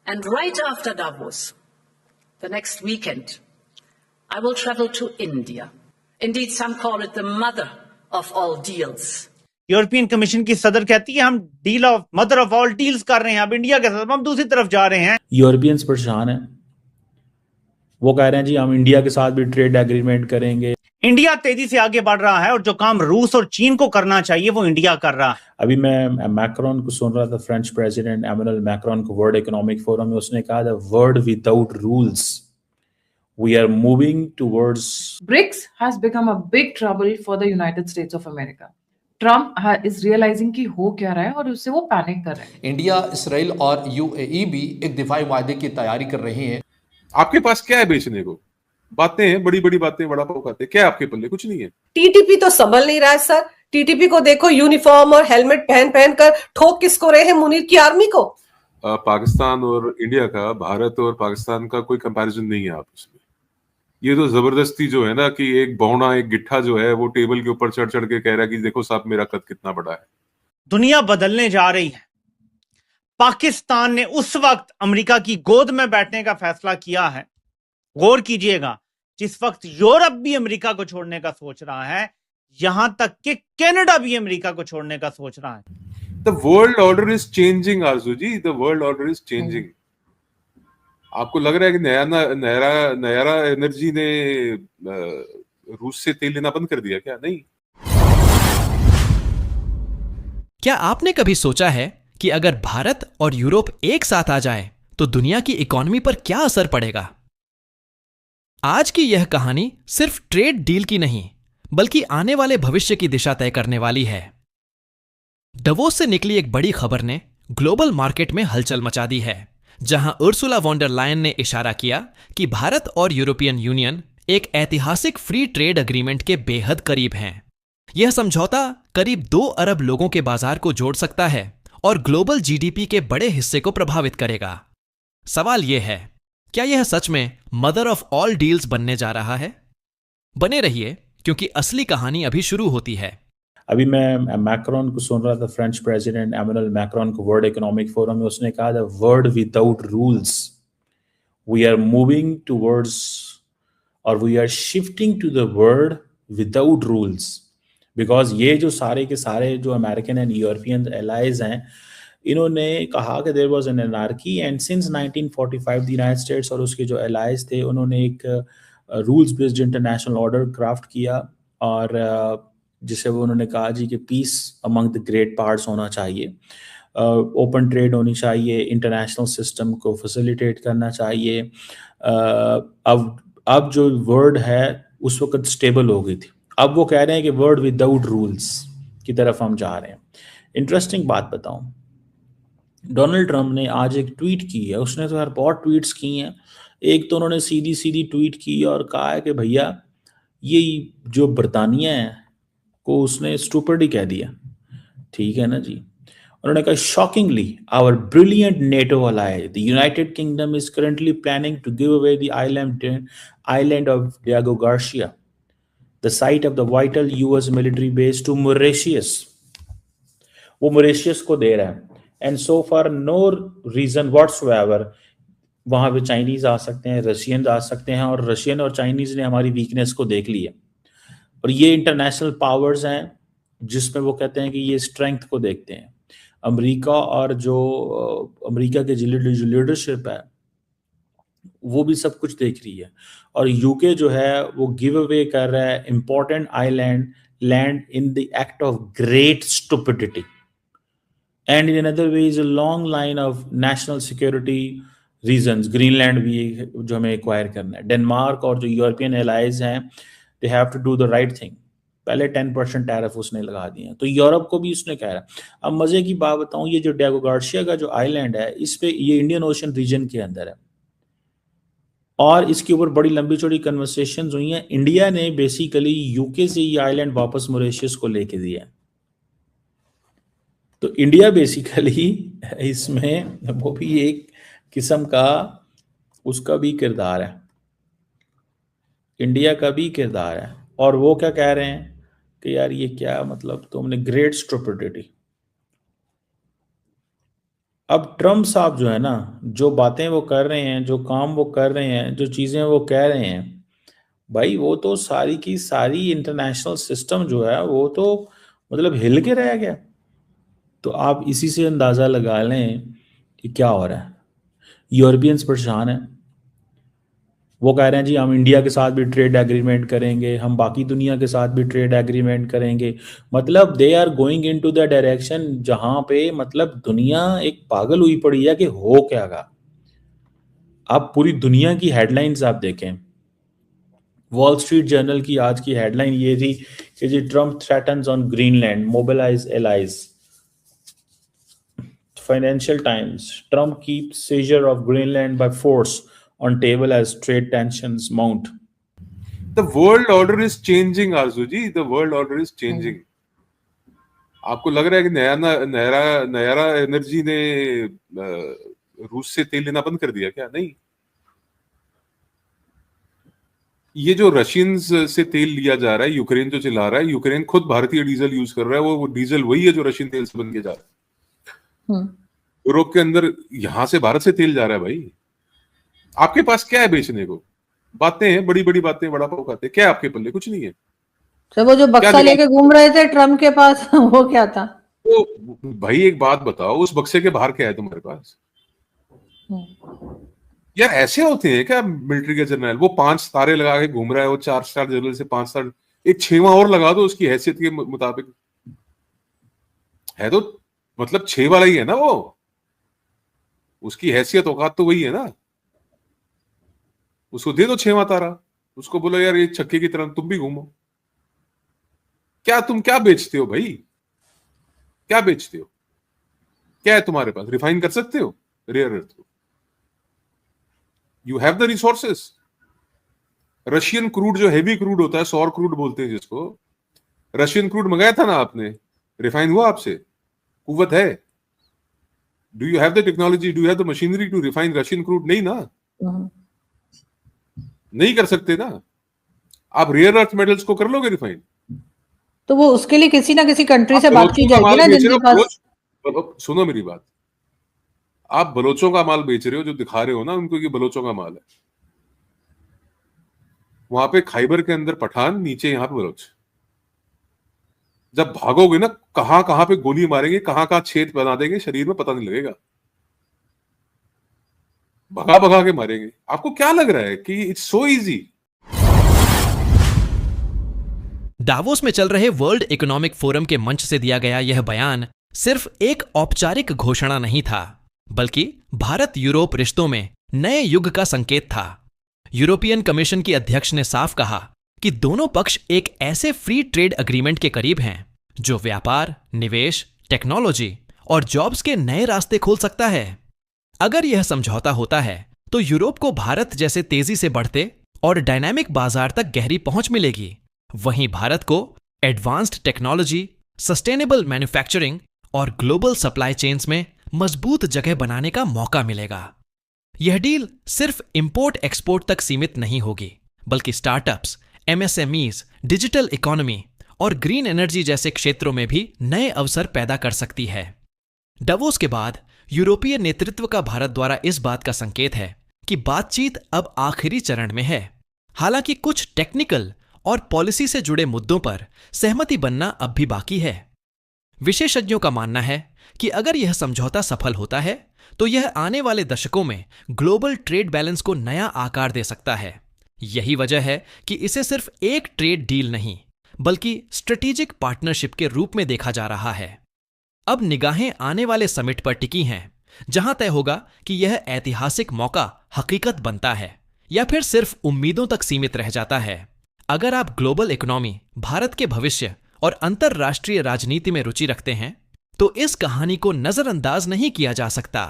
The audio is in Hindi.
And right after Davos, the next weekend, I will travel to India. Indeed, some call it the mother of all deals. European commission की सदर कहती है हम deal of mother of all deals कर रहे हैं, अब इंडिया के साथ हम दूसरी तरफ जा रहे हैं। यूरोपियंस परेशान हैं, वो कह रहे हैं जी हम इंडिया के साथ भी ट्रेड एग्रीमेंट करेंगे। इंडिया तेजी से आगे बढ़ रहा है और जो काम रूस और चीन को करना चाहिए वो इंडिया कर रहा है। अभी मैं मैक्रोन को सुन रहा था, फ्रेंच प्रेसिडेंट एमेनुअल मैक्रोन को वर्ल्ड इकोनॉमिक फोरम में उसने कहा the world without rules we are moving towards. BRICS has become a big trouble for the United States of America. Trump is realizing कि हो क्या रहा है और उससे वो पैनिक कर रहे हैं। इंडिया, इसराइल और यूएई भी एक दिफाई वायदे की तैयारी कर रहे हैं। आपके पास क्या है बेचने को? बातें हैं, बड़ी बड़ी बातें, बड़ा पाव खाते, क्या आपके पल्ले? कुछ नहीं है। टीटीपी तो संभल नहीं रहा है सर। टीटीपी को देखो, यूनिफॉर्म और हेलमेट पहन पहन कर ठोक किसको रहे हैं? मुनीर की आर्मी को। पाकिस्तान और इंडिया का, भारत और पाकिस्तान का कोई कंपैरिजन नहीं है आपस में। ये तो जबरदस्ती जो है ना कि एक बौना, एक गिट्ठा जो है वो टेबल के ऊपर चढ़ चढ़ के कह रहा है कि देखो साहब मेरा कद कितना बड़ा है। दुनिया बदलने जा रही है। पाकिस्तान ने उस वक्त अमेरिका की गोद में बैठने का फैसला किया है, गौर कीजिएगा, जिस वक्त यूरोप भी अमेरिका को छोड़ने का सोच रहा है, यहां तक कि कनाडा भी अमेरिका को छोड़ने का सोच रहा है। The world order is changing Arzoo ji, the world order is changing. आपको लग रहा है कि नयारा एनर्जी ने रूस से तेल लेना बंद कर दिया क्या? नहीं। क्या आपने कभी सोचा है कि अगर भारत और यूरोप एक साथ आ जाए तो दुनिया की इकोनॉमी पर क्या असर पड़ेगा? आज की यह कहानी सिर्फ ट्रेड डील की नहीं, बल्कि आने वाले भविष्य की दिशा तय करने वाली है। डवोस से निकली एक बड़ी खबर ने ग्लोबल मार्केट में हलचल मचा दी है, जहां उर्सुला वॉन डर लायन ने इशारा किया कि भारत और यूरोपियन यूनियन एक ऐतिहासिक फ्री ट्रेड एग्रीमेंट के बेहद करीब हैं। यह समझौता करीब 2 अरब लोगों के बाजार को जोड़ सकता है और ग्लोबल जीडीपी के बड़े हिस्से को प्रभावित करेगा। सवाल यह है, क्या यह सच में मदर ऑफ ऑल डील्स बनने जा रहा है? बने रहिए, क्योंकि असली कहानी अभी शुरू होती है। अभी मैं मैक्रोन को सुन रहा था, फ्रेंच प्रेसिडेंट एमेनुअल मैक्रोन को वर्ल्ड इकोनॉमिक फोरम में उसने कहा the world without rules we are moving towards और we are shifting to the world without rules. Because ये जो सारे के सारे जो अमेरिकन एंड यूरोपियन एलाइज हैं, इन्होंने कहा कि there was an anarchy and since 1945 the United States और उसके जो एलाइज थे उन्होंने एक rules based international order craft किया और जिसे वो उन्होंने कहा जी कि peace among the great parts होना चाहिए, ओपन ट्रेड होनी चाहिए, इंटरनेशनल सिस्टम को फैसिलिटेट करना चाहिए। अब जो वर्ड है उस वक्त स्टेबल हो गई थी, अब वो कह रहे हैं कि वर्ड विदाउट रूल्स की तरफ हम जा रहे हैं। इंटरेस्टिंग बात बताऊं, डोनाल्ड ट्रंप ने आज एक ट्वीट की है, उसने तो यार बहुत ट्वीट्स की हैं। एक तो उन्होंने सीधी सीधी ट्वीट की और कहा है कि भैया ये जो बरतानिया है को उसने स्टूपिड ही कह दिया, ठीक है ना जी। उन्होंने कहा shockingly our brilliant NATO ally the United Kingdom is currently planning to give away the island of Diego Garcia, the site of the vital US military base to Mauritius. वो मॉरिशस को दे रहा है and so for no reason whatsoever वहां पे चाइनीज आ सकते हैं, रशियन आ सकते हैं, और रशियन और चाइनीज ने हमारी वीकनेस को देख लिया। और ये इंटरनेशनल पावर्स हैं जिसमें वो कहते हैं कि ये स्ट्रेंथ को देखते हैं। अमेरिका और जो अमेरिका के जो लीडरशिप है वो भी सब कुछ देख रही है, और यूके जो है वो गिव अवे कर रहा है important island land in the act of great stupidity and in another way is a long line of national security reasons. Greenland भी जो हमें एक्वायर करना है। डेनमार्क और जो यूरोपियन एलाइज हैं they have to do the right thing. पहले 10% टैरिफ उसने लगा दिए हैं, तो यूरोप को भी उसने कह रहा है। अब मजे की बात बताऊं, ये जो डियागो गार्सिया का जो आइलैंड है इस पे ये इंडियन ओशन रीजन के अंदर है और इसके ऊपर बड़ी लंबी चौड़ी कन्वर्सेशंस हुई हैं। इंडिया ने बेसिकली यूके से ये आइलैंड वापस मॉरिशस को लेके दिया है, तो इंडिया बेसिकली इसमें वो भी एक किस्म का उसका भी किरदार है, इंडिया का भी किरदार है। और वो क्या कह रहे हैं कि यार ये क्या मतलब तुमने ग्रेट स्टुपिडिटी। अब ट्रम्प साहब जो है ना, जो बातें वो कर रहे हैं, जो काम वो कर रहे हैं, जो चीज़ें वो कह रहे हैं, भाई वो तो सारी की सारी इंटरनेशनल सिस्टम जो है वो तो मतलब हिल के रह गया। तो आप इसी से अंदाज़ा लगा लें कि क्या हो रहा है। यूरोपियंस परेशान हैं, वो कह रहे हैं जी हम इंडिया के साथ भी ट्रेड एग्रीमेंट करेंगे, हम बाकी दुनिया के साथ भी ट्रेड एग्रीमेंट करेंगे। मतलब they are going into the direction जहाँ पे मतलब दुनिया एक पागल हुई पड़ी है कि हो क्या गा। आप पूरी दुनिया की हेडलाइंस आप देखें, वॉल स्ट्रीट जर्नल की आज की हेडलाइन ये थी कि जी Trump threatens on Greenland, mobilise allies. Financial Times, Trump keeps seizure of Greenland by force on table as trade tensions mount. The world order is changing, Aarzoo ji, the world order is changing. आपको लग रहा है कि नयारा एनर्जी ने रूस से तेल लेना बंद कर दिया क्या? नहीं, ये जो रशियंस से तेल लिया जा रहा है, यूक्रेन जो चला रहा है, यूक्रेन खुद भारतीय डीजल यूज कर रहा है, वो डीजल वही है जो रशियन तेल से बन के जा रहा है। यूरोप के अंदर यहां से भारत से तेल जा रहा है। भाई आपके पास क्या है बेचने को? बातें हैं, बड़ी बड़ी बातें, बड़ा पाव खाते, क्या आपके पल्ले? कुछ नहीं है। तो वो जो बक्सा लेके घूम रहे थे ट्रम्प के पास वो क्या था? तो भाई एक बात बताओ, उस बक्से के बाहर क्या है तुम्हारे पास? यार ऐसे होते हैं क्या मिलिट्री के जनरल? वो 5 तारे लगा के घूम रहा है, वो 4 स्टार जनरल से 5 स्टार, एक 6वां और लगा दो उसकी हैसियत के मुताबिक। है तो मतलब 6 वाला ही है ना वो, उसकी हैसियत औकात तो वही है ना। उसको दे दो 6वां तारा, उसको बोलो यार ये छक्के की तरह तुम भी घूमो। क्या तुम क्या बेचते हो भाई? क्या बेचते हो? क्या है तुम्हारे पास? रिफाइन कर सकते हो रेयर अर्थ को? You have the resources. Russian crude जो हेवी क्रूड होता है, सौर क्रूड बोलते हैं जिसको, रशियन क्रूड मंगाया था ना आपने, रिफाइन हुआ आपसे? कुव्वत है? Do you have the technology, do you have the machinery to refine Russian crude? नहीं ना, नहीं कर सकते ना। आप रेयर अर्थ मेटल्स को कर लोगे रिफाइन? तो वो उसके लिए किसी ना किसी कंट्री से बात की जाएगी ना जिनके पास। सुनो मेरी बात, आप बलोचों का माल बेच रहे हो, जो दिखा रहे हो ना उनको कि बलोचों का माल है। वहां पे खैबर के अंदर पठान, नीचे यहां पे बलोच। जब भागोगे ना, कहां कहां पे गोली मारेंगे, कहां कहां छेद बना देंगे शरीर में, पता नहीं लगेगा। भगा भगा के मारेंगे। आपको क्या लग रहा है कि इट्स सो इजी? दावोस में चल रहे वर्ल्ड इकोनॉमिक फोरम के मंच से दिया गया यह बयान सिर्फ एक औपचारिक घोषणा नहीं था, बल्कि भारत यूरोप रिश्तों में नए युग का संकेत था। यूरोपियन कमीशन की अध्यक्ष ने साफ कहा कि दोनों पक्ष एक ऐसे फ्री ट्रेड एग्रीमेंट के करीब हैं जो व्यापार, निवेश, टेक्नोलॉजी और जॉब्स के नए रास्ते खोल सकता है। अगर यह समझौता होता है तो यूरोप को भारत जैसे तेजी से बढ़ते और डायनामिक बाजार तक गहरी पहुंच मिलेगी। वहीं भारत को एडवांस्ड टेक्नोलॉजी, सस्टेनेबल मैन्युफैक्चरिंग और ग्लोबल सप्लाई चेन्स में मजबूत जगह बनाने का मौका मिलेगा। यह डील सिर्फ इंपोर्ट एक्सपोर्ट तक सीमित नहीं होगी, बल्कि स्टार्टअप्स, एमएसएमईज, डिजिटल इकोनॉमी और ग्रीन एनर्जी जैसे क्षेत्रों में भी नए अवसर पैदा कर सकती है। davos के बाद यूरोपीय नेतृत्व का भारत द्वारा इस बात का संकेत है कि बातचीत अब आखिरी चरण में है। हालांकि कुछ टेक्निकल और पॉलिसी से जुड़े मुद्दों पर सहमति बनना अब भी बाकी है। विशेषज्ञों का मानना है कि अगर यह समझौता सफल होता है तो यह आने वाले दशकों में ग्लोबल ट्रेड बैलेंस को नया आकार दे सकता है। यही वजह है कि इसे सिर्फ एक ट्रेड डील नहीं, बल्कि स्ट्रेटेजिक पार्टनरशिप के रूप में देखा जा रहा है। अब निगाहें आने वाले समिट पर टिकी हैं, जहां तय होगा कि यह ऐतिहासिक मौका हकीकत बनता है या फिर सिर्फ उम्मीदों तक सीमित रह जाता है। अगर आप ग्लोबल इकोनॉमी, भारत के भविष्य और अंतर्राष्ट्रीय राजनीति में रुचि रखते हैं तो इस कहानी को नजरअंदाज नहीं किया जा सकता।